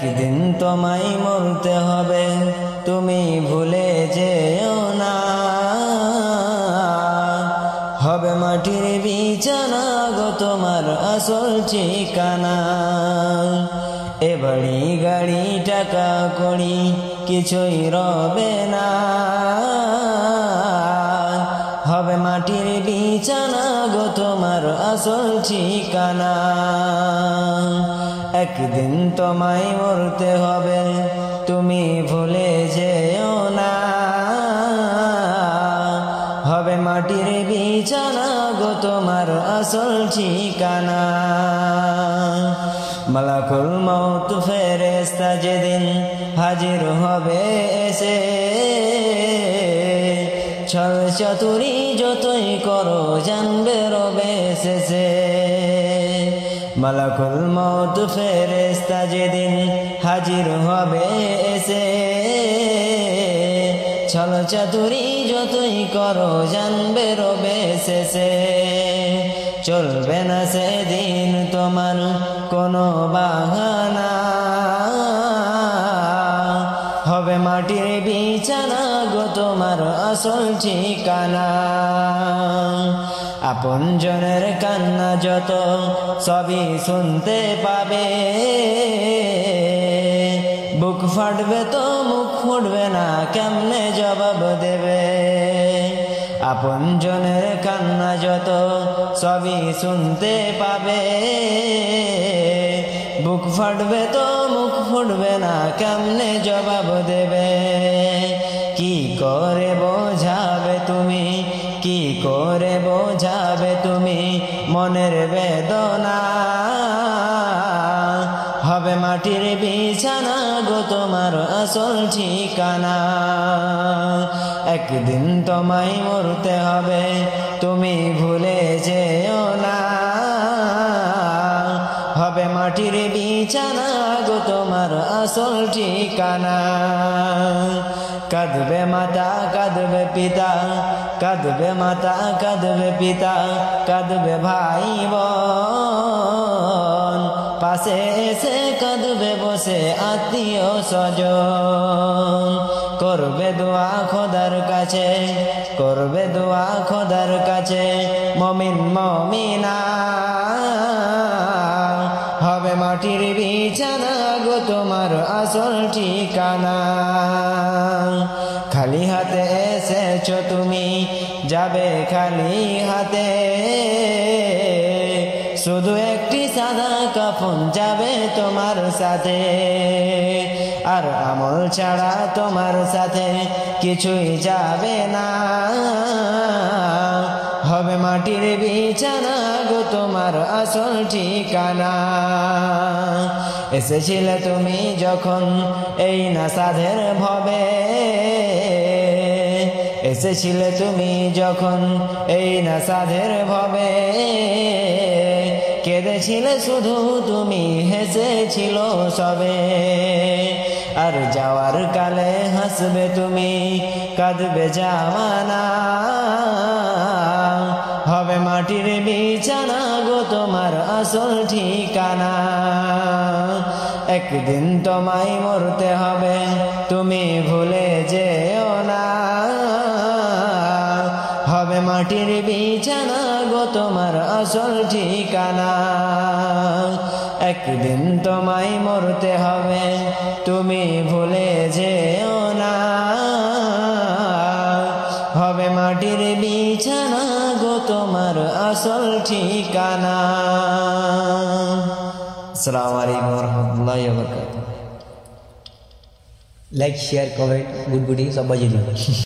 একদিন তোমায় মরতে হবে, তুমি ভুলে যেও না। হবে মাটির বিছানা গো তোমার আসল ঠিকানা। এ বাড়ি গাড়ি টাকা কড়ি কিছুই রবে না। হবে মাটির বিছানা গো তোমার আসল ঠিকানা। একদিন তোমায় মরতে হবে, তুমি ভুলে যেও না। হবে মাটির বিছানা গো তোমার আসল ঠিকানা। মালাকুল মউত ফেরেশতা যেদিন হাজির হবে এসে, ছল চাতুরি যতই করো জানবে রবে শেষে। মালাকুল মউত ফেরেশতা যেদিন হাজির হবে এসে, ছল চাতুরি যতই করো জানবে রবে শেষে। চলবে না সেদিন তোমার কোনো বাহানা। হবে মাটির বিছানা গো তোমার আসল ঠিকানা। আপনজনের কান্না যত সবই শুনতে পাবে, বুক ফাটবে তো মুখ ফুটবে না, কেমনে জবাব দেবে। আপনজনের কান্না যত সবই শুনতে পাবে, বুক ফাটবে তো মুখ ফুটবে না, কেমনে জবাব দেবে। কি করে বোঝাবে তুমি, কি করে বোঝাবে তুমি মনের বেদনা। হবে মাটির বিছানা গো তোমার আসল ঠিকানা। একদিন তোমায় মরতে হবে, তুমি ভুলে যেও না। হবে মাটির বিছানা গো তোমার আসল ঠিকানা। কাঁদবে মাতা কাঁদবে পিতা, কাঁদবে মাতা কাঁদবে পিতা, কাঁদবে ভাই বোন। পাশে এসে কাঁদবে বসে আত্মীয় স্বজন। করবে দোয়া খোদার কাছে, করবে দোয়া খোদার কাছে মুমিন মুমিনা। হবে মাটির বিছানা গো তোমার আসল ঠিকানা। খালি হাতে এসেছো তুমি, যাবে খালি হাতে। শুধু একটি সাদা কাফন যাবে তোমার সাথে। আর আমল ছাড়া তোমার সাথে কিছুই যাবে না। হবে মাটির বিছানা গো তোমার আসল ঠিকানা। এসেছিলে তুমি যখন এই না সাধের ভবে, এসেছিলে তুমি যখন এই না সাধের ভবে। কেঁদেছিলে শুধু তুমি, হেসেছিল সবে। আর যাওয়ার কালে হাসবে তুমি, কাঁদবে জামানা। হবে মাটির বিছানা গো তোমার আসল ঠিকানা। একদিন তোমায় মরতে হবে, তুমি ভুলে যেও না। হবে মাটির বিছানা গো তোমার আসল ঠিকানা। একদিন তোমায় মরতে হবে, তুমি ভুলে যেও না। হবে মাটির বিছানা গো তোমার আসল ঠিকানা। আসসালামু আলাইকুম ওয়া রাহমাতুল্লাহি ওয়া বারাকাতুহু। লাইক শেয়ার কমেন্ট গুড গুডি সব বাজিয়ে দিন।